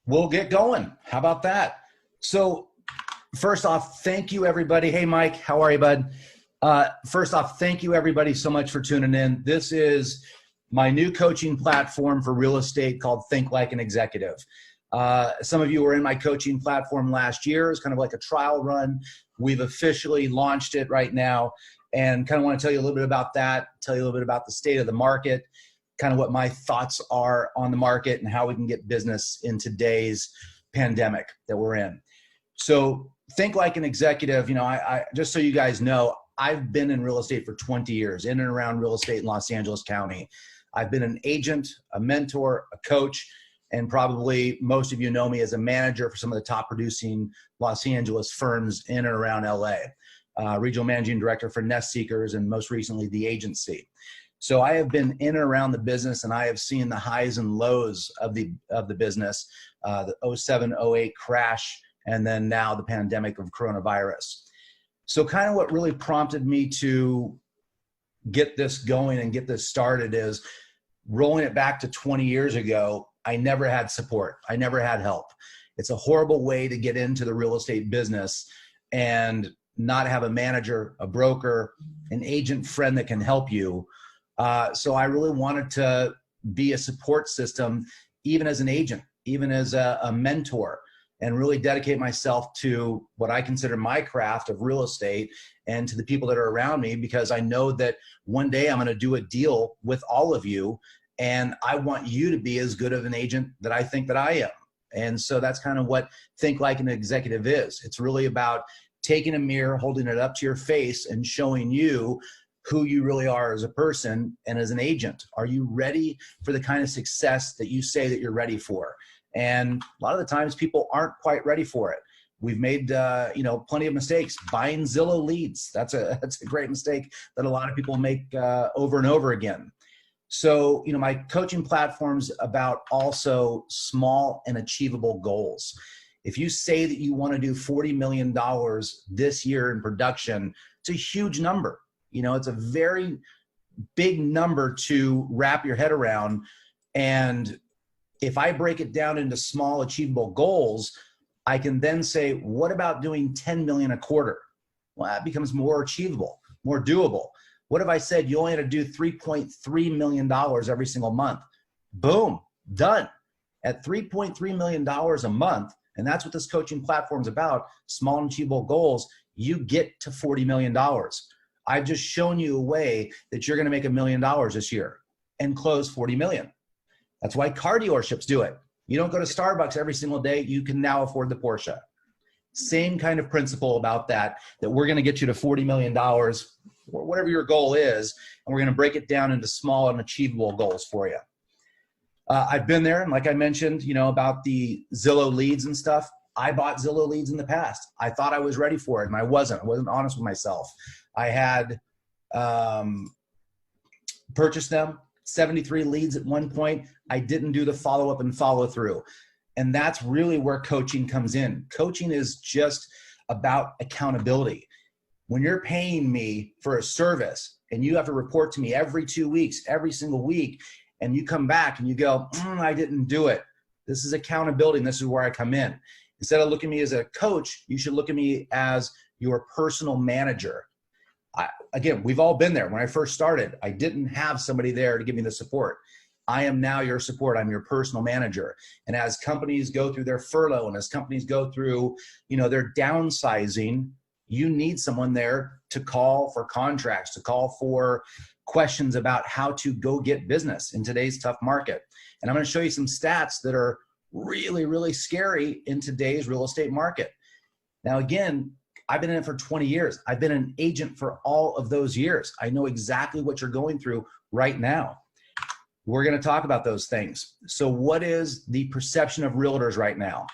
We'll get going. How about that? So first off, thank you everybody. Hey Mike, how are you, bud? First off, thank you everybody so much for tuning in. This is my new coaching platform for real estate called Think Like an Executive. Some of you were in my coaching platform last year. It's kind of like a trial run. We've officially launched it right now and kind of want to tell you a little bit about that, tell you a little bit about the state of the market, kind of what my thoughts are on the market and how we can get business in today's pandemic that we're in. So Think Like an Executive, I just so you guys know, I've been in real estate for 20 years, in and around real estate in Los Angeles County. I've been an agent, a mentor, a coach, and probably most of you know me as a manager for some of the top producing Los Angeles firms in and around LA. Regional Managing Director for Nest Seekers and most recently The Agency. So I have been in and around the business and I have seen the highs and lows of the business, the 07, 08 crash, and then now the pandemic of coronavirus. So kind of what really prompted me to get this going and get this started is rolling it back to 20 years ago. I never had support. I never had help. It's a horrible way to get into the real estate business and not have a manager, a broker, an agent friend that can help you. So I really wanted to be a support system, even as an agent, even as a mentor, and really dedicate myself to what I consider my craft of real estate and to the people that are around me, because I know that one day I'm going to do a deal with all of you, and I want you to be as good of an agent that I think that I am. And so that's kind of what Think Like an Executive is. It's really about taking a mirror, holding it up to your face and showing you who you really are as a person and as an agent. Are you ready for the kind of success that you say that you're ready for? And a lot of the times people aren't quite ready for it. We've made plenty of mistakes buying Zillow leads. That's a great mistake that a lot of people make over and over again. So, my coaching platform's about also small and achievable goals. If you say that you want to do $40 million this year in production, it's a huge number. It's a very big number to wrap your head around. And if I break it down into small achievable goals, I can then say, what about doing 10 million a quarter? Well, that becomes more achievable, more doable. What if I said you only had to do $3.3 million every single month? Boom, done. At $3.3 million a month, and that's what this coaching platform is about, small and achievable goals, you get to $40 million. I've just shown you a way that you're going to make $1 million this year and close 40 million. That's why car dealerships do it. You don't go to Starbucks every single day. You can now afford the Porsche. Same kind of principle about that we're going to get you to $40 million or whatever your goal is. And we're going to break it down into small and achievable goals for you. I've been there. And like I mentioned, about the Zillow leads and stuff. I bought Zillow leads in the past. I thought I was ready for it and I wasn't honest with myself. I had purchased them, 73 leads at one point. I didn't do the follow-up and follow-through. And that's really where coaching comes in. Coaching is just about accountability. When you're paying me for a service and you have to report to me every 2 weeks, every single week, and you come back and you go, I didn't do it. This is accountability, and this is where I come in. Instead of looking at me as a coach, you should look at me as your personal manager. Again, we've all been there. When I first started, I didn't have somebody there to give me the support. I am now your support. I'm your personal manager. And as companies go through their furlough and as companies go through, their downsizing, you need someone there to call for contracts, to call for questions about how to go get business in today's tough market. And I'm going to show you some stats that are really, really scary in today's real estate market. Now, again, I've been in it for 20 years. I've been an agent for all of those years. I know exactly what you're going through right now. We're going to talk about those things. So what is the perception of realtors right now?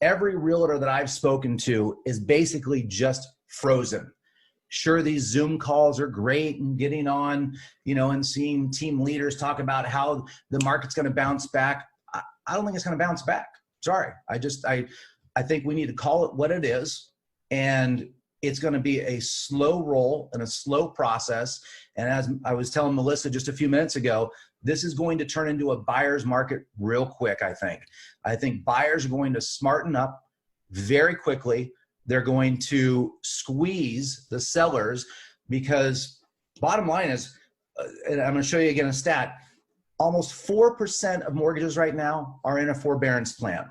Every realtor that I've spoken to is basically just frozen. Sure, these Zoom calls are great and getting on, and seeing team leaders talk about how the market's going to bounce back. I don't think it's going to bounce back. Sorry. I think we need to call it what it is. And it's going to be a slow roll and a slow process. And as I was telling Melissa just a few minutes ago, This is going to turn into a buyer's market real quick, I think. I think buyers are going to smarten up very quickly. They're going to squeeze the sellers because bottom line is, and I'm going to show you again a stat, almost 4% of mortgages right now are in a forbearance plan.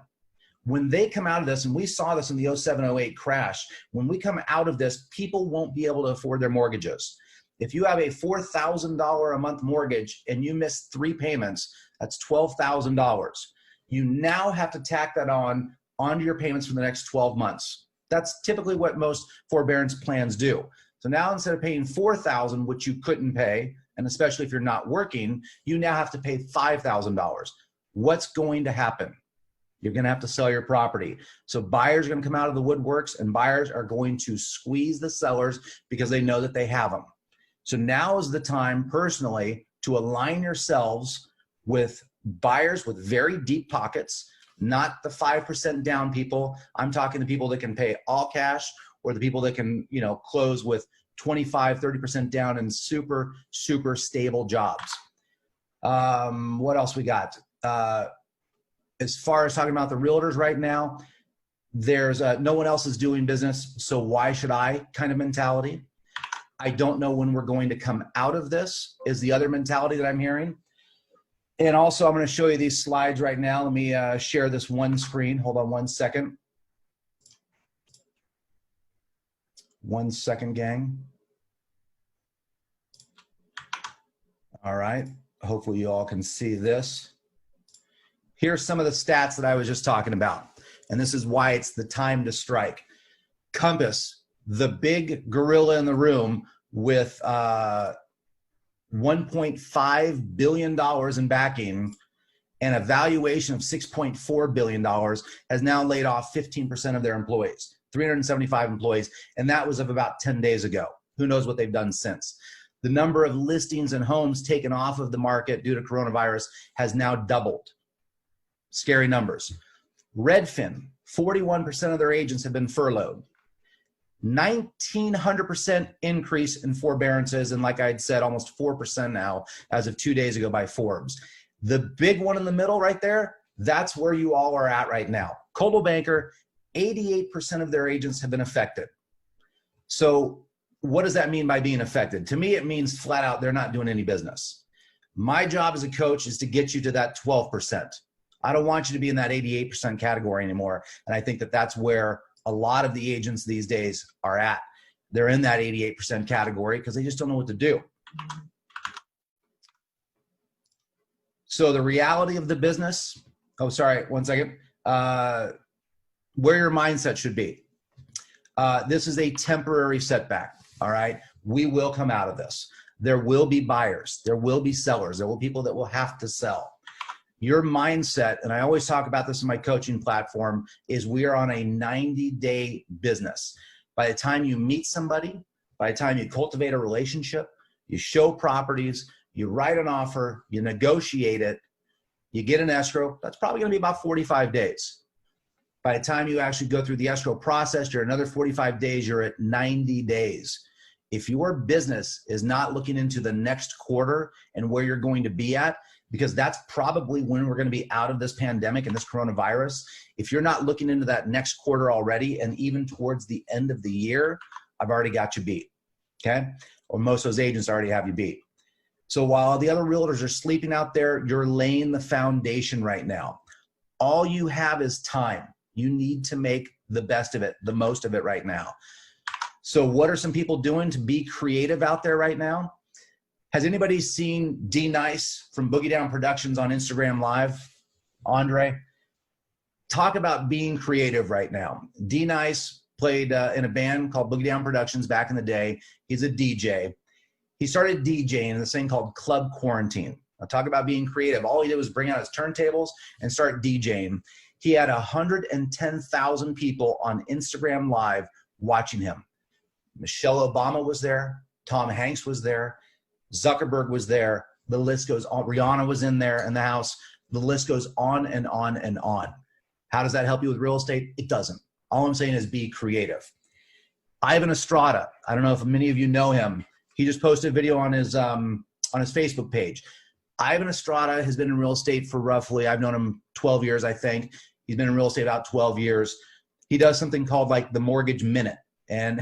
When they come out of this, and we saw this in the 07-08 crash, when we come out of this, people won't be able to afford their mortgages. If you have a $4,000 a month mortgage and you miss 3 payments, that's $12,000. You now have to tack that onto your payments for the next 12 months. That's typically what most forbearance plans do. So now instead of paying $4,000, which you couldn't pay, and especially if you're not working, you now have to pay $5,000. What's going to happen? You're going to have to sell your property. So buyers are going to come out of the woodworks, and buyers are going to squeeze the sellers because they know that they have them. So now is the time, personally, to align yourselves with buyers with very deep pockets, not the 5% down people. I'm talking to people that can pay all cash, or the people that can, close with 25, 30% down in super, super stable jobs. What else we got? As far as talking about the realtors right now, there's no one else is doing business, so why should I kind of mentality. I don't know when we're going to come out of this is the other mentality that I'm hearing. And also I'm going to show you these slides right now. Let me share this one screen. Hold on 1 second. 1 second, gang. All right. Hopefully you all can see this. Here's some of the stats that I was just talking about. And this is why it's the time to strike. Compass, the big gorilla in the room with $1.5 billion in backing and a valuation of $6.4 billion, has now laid off 15% of their employees, 375 employees, and that was of about 10 days ago. Who knows what they've done since. The number of listings and homes taken off of the market due to coronavirus has now doubled. Scary numbers. Redfin, 41% of their agents have been furloughed. 1,900% increase in forbearances, and like I'd said, almost 4% now as of 2 days ago by Forbes. The big one in the middle right there, that's where you all are at right now. Coldwell Banker, 88% of their agents have been affected. So what does that mean by being affected? To me, it means flat out they're not doing any business. My job as a coach is to get you to that 12%. I don't want you to be in that 88% category anymore. And I think that that's where a lot of the agents these days are at. They're in that 88% category because they just don't know what to do. So the reality of the business, oh, sorry, 1 second. Where your mindset should be. This is a temporary setback, all right? We will come out of this. There will be buyers. There will be sellers. There will be people that will have to sell. Your mindset, and I always talk about this in my coaching platform, is we are on a 90-day business. By the time you meet somebody, by the time you cultivate a relationship, you show properties, you write an offer, you negotiate it, you get an escrow, that's probably going to be about 45 days. By the time you actually go through the escrow process, you're another 45 days, you're at 90 days. If your business is not looking into the next quarter and where you're going to be at, because that's probably when we're going to be out of this pandemic and this coronavirus. If you're not looking into that next quarter already, and even towards the end of the year, I've already got you beat, okay? Or most of those agents already have you beat. So while the other realtors are sleeping out there, you're laying the foundation right now. All you have is time. You need to make the best of it, the most of it right now. So what are some people doing to be creative out there right now? Has anybody seen D Nice from Boogie Down Productions on Instagram Live? Andre? Talk about being creative right now. D Nice played in a band called Boogie Down Productions back in the day. He's a DJ. He started DJing in this thing called Club Quarantine. I'll talk about being creative. All he did was bring out his turntables and start DJing. He had 110,000 people on Instagram Live watching him. Michelle Obama was there. Tom Hanks was there. Zuckerberg was there. The list goes on. Rihanna was in there in the house. The list goes on and on and on. How does that help you with real estate? It doesn't. All I'm saying is be creative. Ivan Estrada. I don't know if many of you know him. He just posted a video on his Facebook page. Ivan Estrada has been in real estate for roughly, I've known him 12 years, I think. He's been in real estate about 12 years. He does something called like the Mortgage Minute. And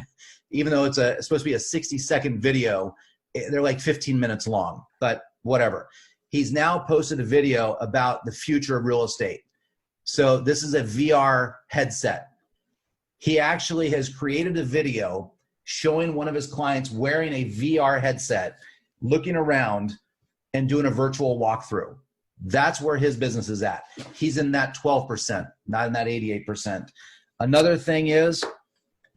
even though it's supposed to be a 60-second video, they're like 15 minutes long, but whatever. He's now posted a video about the future of real estate. So this is a VR headset. He actually has created a video showing one of his clients wearing a VR headset, looking around and doing a virtual walkthrough. That's where his business is at. He's in that 12%, not in that 88%. Another thing is,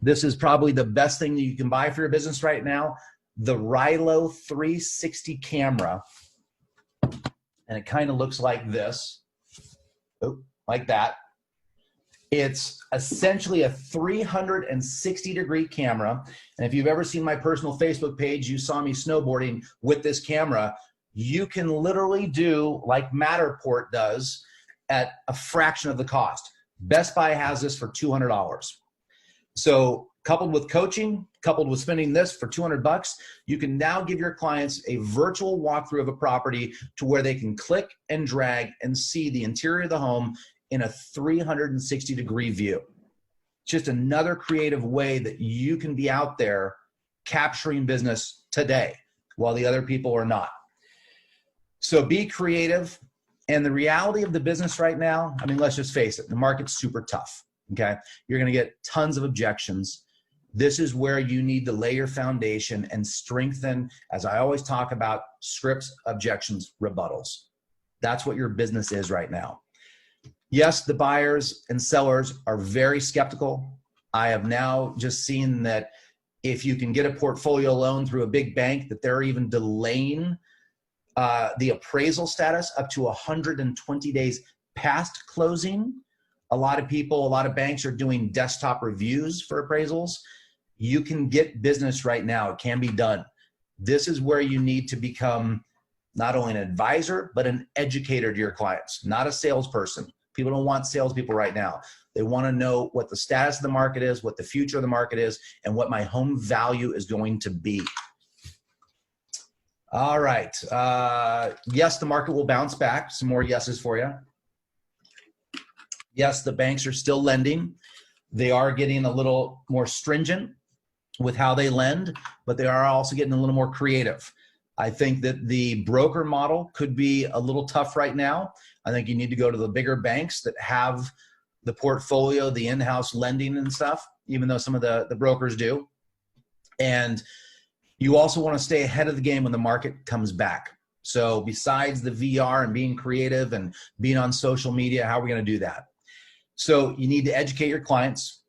this is probably the best thing that you can buy for your business right now, the Rilo 360 camera. And it kind of looks like this, like that. It's essentially a 360-degree camera. And if you've ever seen my personal Facebook page, you saw me snowboarding with this camera. You can literally do like Matterport does at a fraction of the cost. Best Buy has this for $200. So coupled with coaching, coupled with spending this for $200, you can now give your clients a virtual walkthrough of a property to where they can click and drag and see the interior of the home in a 360-degree view. Just another creative way that you can be out there capturing business today while the other people are not. So be creative. And the reality of the business right now, I mean, let's just face it, the market's super tough, okay? You're gonna get tons of objections. This is where you need to lay your foundation and strengthen, as I always talk about, scripts, objections, rebuttals. That's what your business is right now. Yes, the buyers and sellers are very skeptical. I have now just seen that if you can get a portfolio loan through a big bank, that they're even delaying the appraisal status up to 120 days past closing. A lot of people, a lot of banks are doing desktop reviews for appraisals. You can get business right now. It can be done. This is where you need to become not only an advisor, but an educator to your clients, not a salesperson. People don't want salespeople right now. They want to know what the status of the market is, what the future of the market is, and what my home value is going to be. All right. Yes, the market will bounce back. Some more yeses for you. Yes, the banks are still lending. They are getting a little more stringent with how they lend, but they are also getting a little more creative. I think that the broker model could be a little tough right now. I think you need to go to the bigger banks that have the portfolio, the in-house lending and stuff, even though some of the brokers do. And you also want to stay ahead of the game when the market comes back. So besides the VR and being creative and being on social media, how are we going to do that? So you need to educate your clients.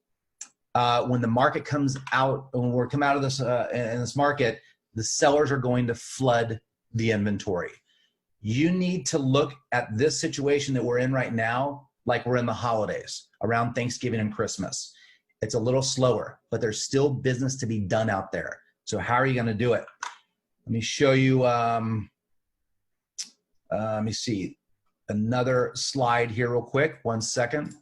When the market comes out, when we come out of this in this market, the sellers are going to flood the inventory. You need to look at this situation that we're in right now like we're in the holidays around Thanksgiving and Christmas. It's a little slower, but there's still business to be done out there. So how are you going to do it? Let me show you, let me see, another slide here real quick. 1 second.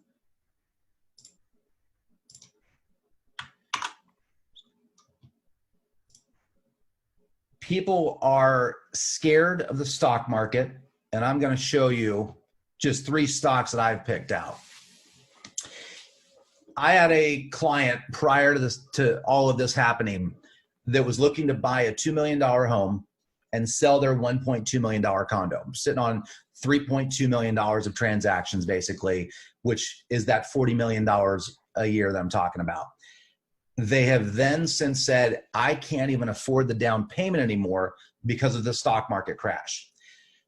People are scared of the stock market, and I'm going to show you just 3 stocks that I've picked out. I had a client prior to this, to all of this happening, that was looking to buy a $2 million home and sell their $1.2 million condo. I'm sitting on $3.2 million of transactions, basically, which is that $40 million a year that I'm talking about. They have then since said, I can't even afford the down payment anymore because of the stock market crash.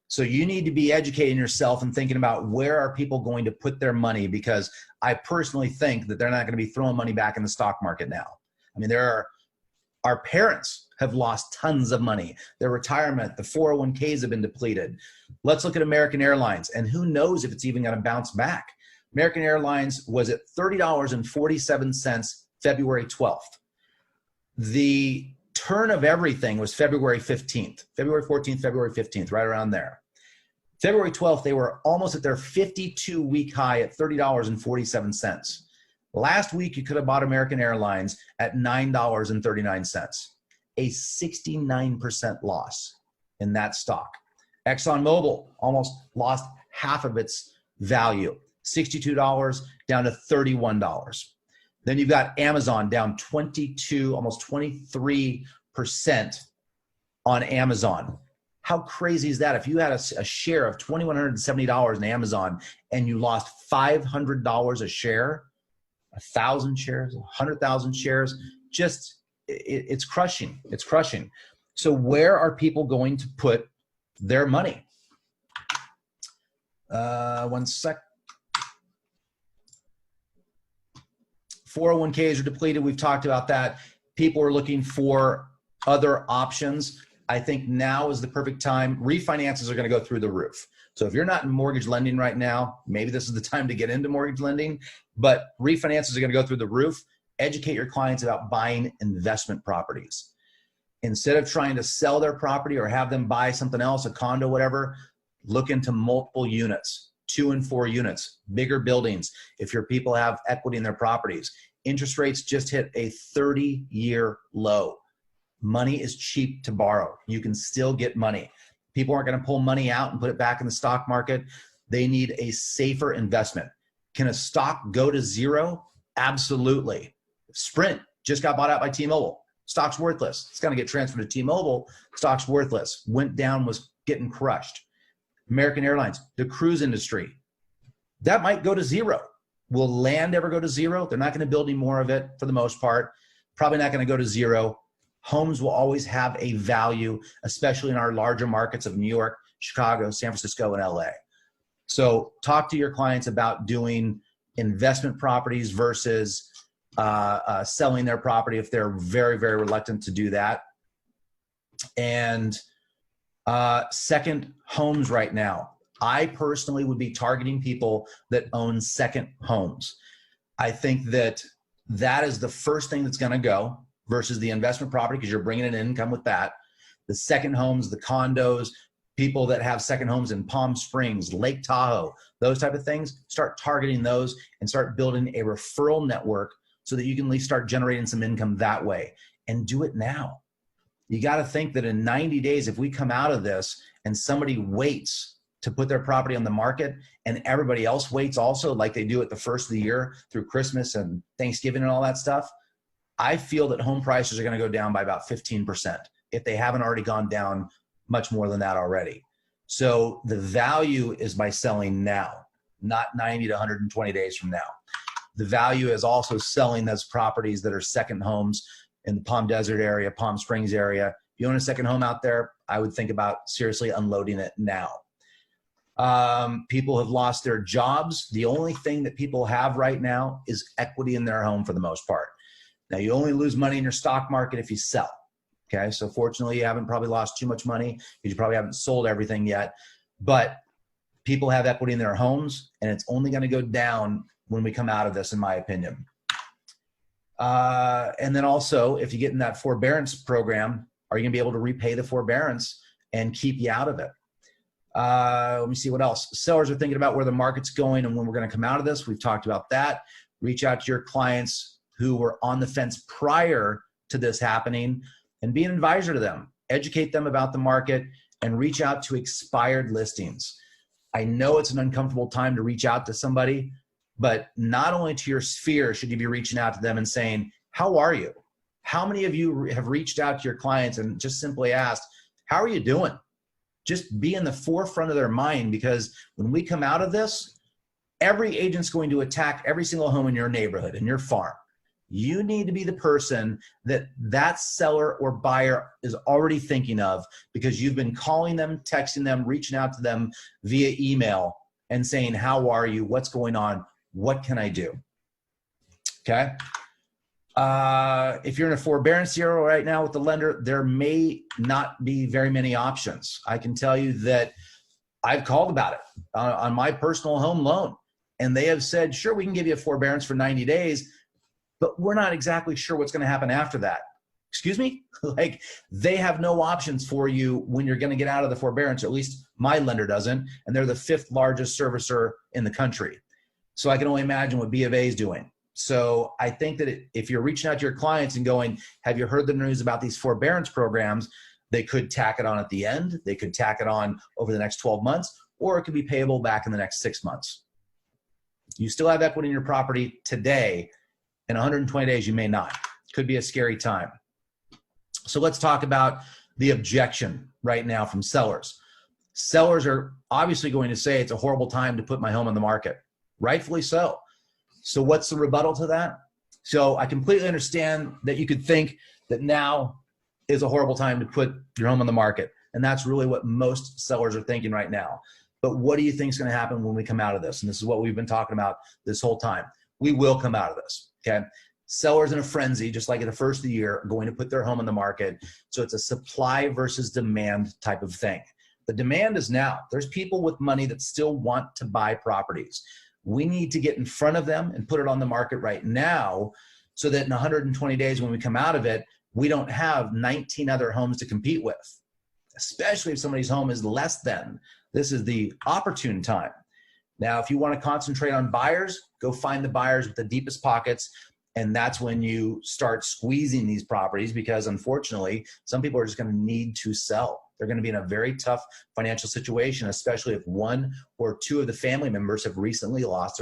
So you need to be educating yourself and thinking about where are people going to put their money, because I personally think that they're not going to be throwing money back in the stock market now. I mean, our parents have lost tons of money. Their retirement, the 401ks have been depleted. Let's look at American Airlines, and who knows if it's even going to bounce back. American Airlines was at $30.47 February 12th. The turn of everything was February 15th, February 14th, February 15th, right around there. February 12th, they were almost at their 52-week high at $30.47. Last week, you could have bought American Airlines at $9.39, a 69% loss in that stock. ExxonMobil almost lost half of its value, $62 down to $31. Then you've got Amazon down 22, almost 23% on Amazon. How crazy is that? If you had a share of $2,170 in Amazon and you lost $500 a share, 1,000 shares, 100,000 shares, just it's crushing. It's crushing. So where are people going to put their money? One sec. 401ks are depleted. We've talked about that. People are looking for other options. I think now is the perfect time. Refinances are going to go through the roof. So if you're not in mortgage lending right now, maybe this is the time to get into mortgage lending, but refinances are going to go through the roof. Educate your clients about buying investment properties. Instead of trying to sell their property or have them buy something else, a condo, whatever, look into multiple units, 2 and 4 units, bigger buildings. If your people have equity in their properties, interest rates just hit a 30-year low. Money is cheap to borrow. You can still get money. People aren't going to pull money out and put it back in the stock market. They need a safer investment. Can a stock go to zero? Absolutely. Sprint just got bought out by T-Mobile. Stock's worthless. It's going to get transferred to T-Mobile. Stock's worthless. Went down, was getting crushed. American Airlines, the cruise industry, that might go to zero. Will land ever go to zero? They're not going to build any more of it for the most part. Probably not going to go to zero. Homes will always have a value, especially in our larger markets of New York, Chicago, San Francisco, and LA. So talk to your clients about doing investment properties versus selling their property if they're very, very reluctant to do that. And second homes right now. I personally would be targeting people that own second homes. I think that is the first thing that's going to go versus the investment property because you're bringing in income with that. The second homes, the condos, people that have second homes in Palm Springs, Lake Tahoe, those type of things, start targeting those and start building a referral network so that you can at least start generating some income that way, and do it now. You got to think that in 90 days, if we come out of this and somebody waits to put their property on the market and everybody else waits also, like they do at the first of the year through Christmas and Thanksgiving and all that stuff, I feel that home prices are going to go down by about 15% if they haven't already gone down much more than that already. So the value is by selling now, not 90 to 120 days from now. The value is also selling those properties that are second homes in the Palm Desert area, Palm Springs area. If you own a second home out there, I would think about seriously unloading it now. People have lost their jobs. The only thing that people have right now is equity in their home for the most part. Now, you only lose money in your stock market if you sell. Okay, so fortunately, you haven't probably lost too much money because you probably haven't sold everything yet. But people have equity in their homes, and it's only going to go down when we come out of this, in my opinion. And then also, if you get in that forbearance program, are you going to be able to repay the forbearance and keep you out of it? Let me see what else. Sellers are thinking about where the market's going and when we're going to come out of this. We've talked about that. Reach out to your clients who were on the fence prior to this happening and be an advisor to them. Educate them about the market and reach out to expired listings. I know it's an uncomfortable time to reach out to somebody, but not only to your sphere should you be reaching out to them and saying, how are you? How many of you have reached out to your clients and just simply asked, how are you doing? Just be in the forefront of their mind, because when we come out of this, every agent's going to attack every single home in your neighborhood, in your farm. You need to be the person that seller or buyer is already thinking of, because you've been calling them, texting them, reaching out to them via email and saying, how are you? What's going on? What can I do? Okay. If you're in a forbearance bureau right now with the lender, there may not be very many options. I can tell you that I've called about it on my personal home loan, and they have said, sure, we can give you a forbearance for 90 days, but we're not exactly sure what's going to happen after that. Excuse me? Like, they have no options for you when you're going to get out of the forbearance. At least my lender doesn't, and they're the 5th largest servicer in the country. So I can only imagine what B of A is doing. So I think that if you're reaching out to your clients and going, have you heard the news about these forbearance programs? They could tack it on at the end. They could tack it on over the next 12 months, or it could be payable back in the next 6 months. You still have equity in your property today. In 120 days, you may not. Could be a scary time. So let's talk about the objection right now from sellers. Sellers are obviously going to say it's a horrible time to put my home on the market. Rightfully so. So what's the rebuttal to that? So I completely understand that you could think that now is a horrible time to put your home on the market. And that's really what most sellers are thinking right now. But what do you think is going to happen when we come out of this? And this is what we've been talking about this whole time. We will come out of this, okay? Sellers in a frenzy, just like at the first of the year, are going to put their home on the market. So it's a supply versus demand type of thing. The demand is now. There's people with money that still want to buy properties. We need to get in front of them and put it on the market right now so that in 120 days when we come out of it, we don't have 19 other homes to compete with, especially if somebody's home is less than. This is the opportune time. Now, if you want to concentrate on buyers, go find the buyers with the deepest pockets. And that's when you start squeezing these properties, because unfortunately, some people are just going to need to sell. They're going to be in a very tough financial situation, especially if one or two of the family members have recently lost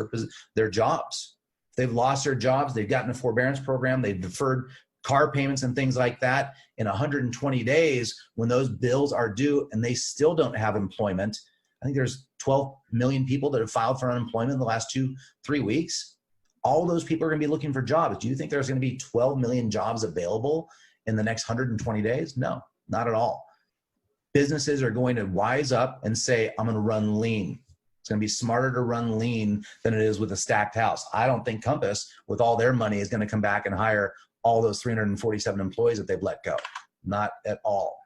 their jobs. They've lost their jobs. They've gotten a forbearance program. They've deferred car payments and things like that. In 120 days, when those bills are due and they still don't have employment, I think there's 12 million people that have filed for unemployment in the last 2-3 weeks. All those people are going to be looking for jobs. Do you think there's going to be 12 million jobs available in the next 120 days? No, not at all. Businesses are going to wise up and say, I'm going to run lean. It's going to be smarter to run lean than it is with a stacked house. I don't think Compass, with all their money, is going to come back and hire all those 347 employees that they've let go. Not at all.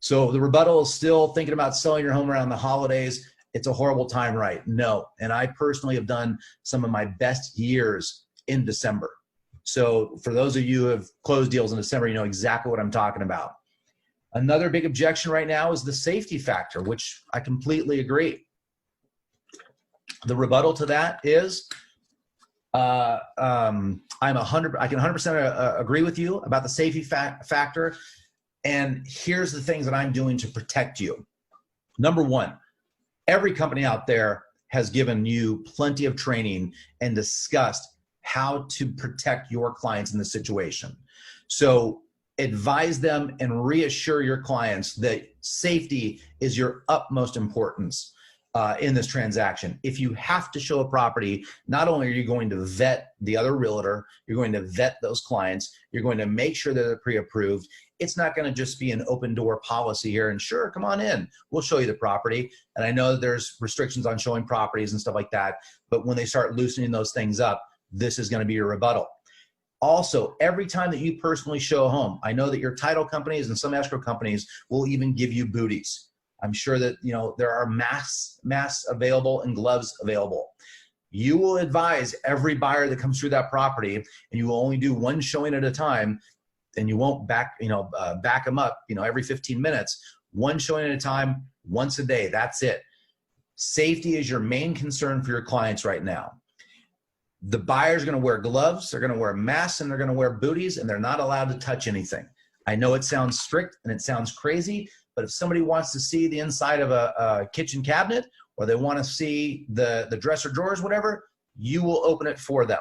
So the rebuttal is still thinking about selling your home around the holidays. It's a horrible time, right? No. And I personally have done some of my best years in December. So for those of you who have closed deals in December, you know exactly what I'm talking about. Another big objection right now is the safety factor, which I completely agree. The rebuttal to that is I can 100% agree with you about the safety factor. And here's the things that I'm doing to protect you. Number one, every company out there has given you plenty of training and discussed how to protect your clients in this situation. So advise them and reassure your clients that safety is your utmost importance in this transaction. If you have to show a property, not only are you going to vet the other realtor, you're going to vet those clients, you're going to make sure that they're pre-approved. It's not going to just be an open door policy here and sure, come on in, we'll show you the property. And I know that there's restrictions on showing properties and stuff like that, but when they start loosening those things up, this is going to be your rebuttal. Also, every time that you personally show a home, I know that your title companies and some escrow companies will even give you booties. I'm sure that there are masks available and gloves available. You will advise every buyer that comes through that property, and you will only do one showing at a time, and you won't back them up every 15 minutes. One showing at a time, once a day. That's it. Safety is your main concern for your clients right now. The buyer's going to wear gloves, they're going to wear masks, and they're going to wear booties, and they're not allowed to touch anything. I know it sounds strict and it sounds crazy, but if somebody wants to see the inside of a kitchen cabinet, or they want to see the dresser drawers, whatever, you will open it for them.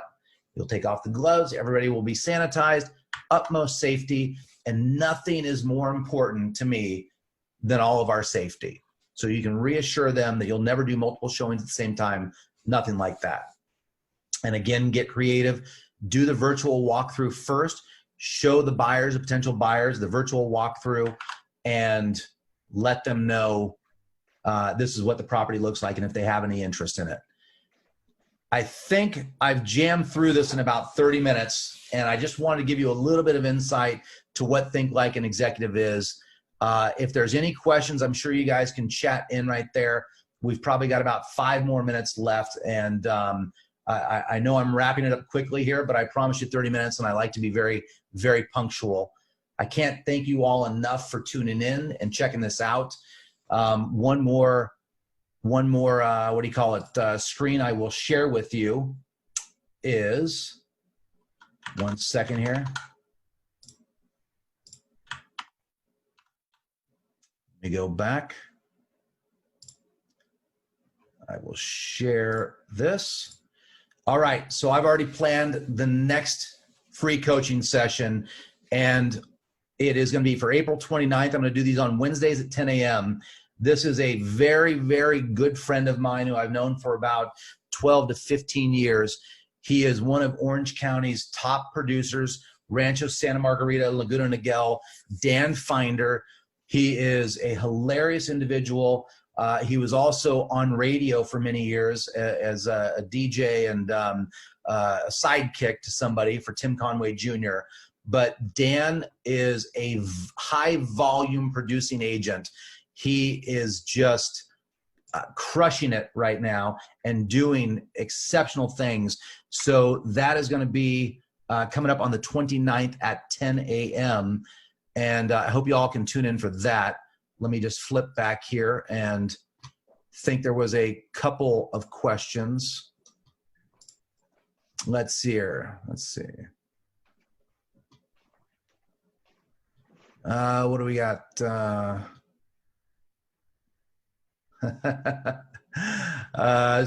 You'll take off the gloves, everybody will be sanitized, utmost safety, and nothing is more important to me than all of our safety. So you can reassure them that you'll never do multiple showings at the same time, nothing like that. And again, get creative. Do the virtual walkthrough first. Show the buyers, the potential buyers, the virtual walkthrough, and let them know this is what the property looks like and if they have any interest in it. I think I've jammed through this in about 30 minutes, and I just wanted to give you a little bit of insight to what Think Like an Executive is. If there's any questions, I'm sure you guys can chat in right there. We've probably got about 5 more minutes left, and I know I'm wrapping it up quickly here, but I promise you 30 minutes, and I like to be very, very punctual. I can't thank you all enough for tuning in and checking this out. One more screen I will share with you is, one second here. me go back. I will share this. All right, so I've already planned the next free coaching session, and it is going to be for April 29th. I'm going to do these on Wednesdays at 10 a.m. This is a very, very good friend of mine who I've known for about 12 to 15 years. He is one of Orange County's top producers, Rancho Santa Margarita, Laguna Niguel, Dan Finder. He is a hilarious individual. He was also on radio for many years as a DJ and a sidekick to somebody for Tim Conway Jr. But Dan is a high volume producing agent. He is just crushing it right now and doing exceptional things. So that is going to be coming up on the 29th at 10 a.m. And I hope you all can tune in for that. Let me just flip back here and think there was a couple of questions. Let's see here. Let's see. What do we got?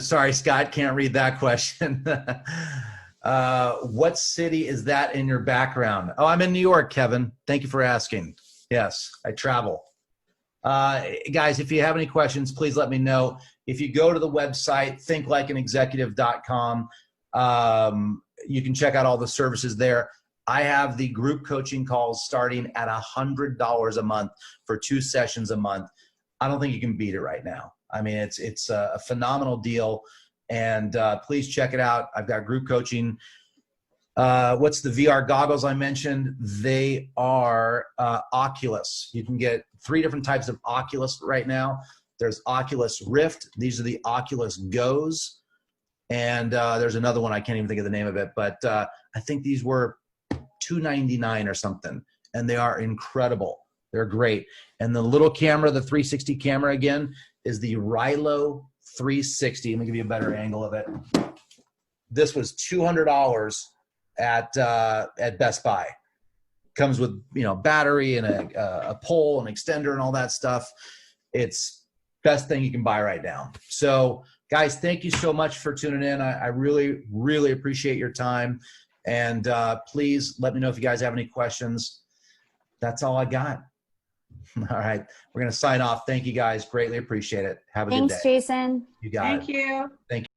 Sorry, Scott, can't read that question. What city is that in your background? Oh, I'm in New York, Kevin. Thank you for asking. Yes, I travel. Guys, if you have any questions, please let me know. If you go to the website, thinklikeanexecutive.com, you can check out all the services there. I have the group coaching calls starting at $100 a month for 2 sessions a month. I don't think you can beat it right now. I mean, it's a phenomenal deal, and please check it out. I've got group coaching. What's the VR goggles I mentioned? They are Oculus. You can get 3 different types of Oculus right now. There's Oculus Rift. These are the Oculus Go's. And there's another one, I can't even think of the name of it, but I think these were $299 or something, and they are incredible. They're great. And the little camera, the 360 camera again, is the Rilo 360. Let me give you a better angle of it. This was $200 at Best Buy. Comes with, you know, battery and a pole and extender and all that stuff. It's best thing you can buy right now. So guys, thank you so much for tuning in. I really, really appreciate your time. And please let me know if you guys have any questions. That's all I got. All right. We're going to sign off. Thank you guys. Greatly appreciate it. Have a good day. Thanks, Jason. You got it. Thank you. Thank you.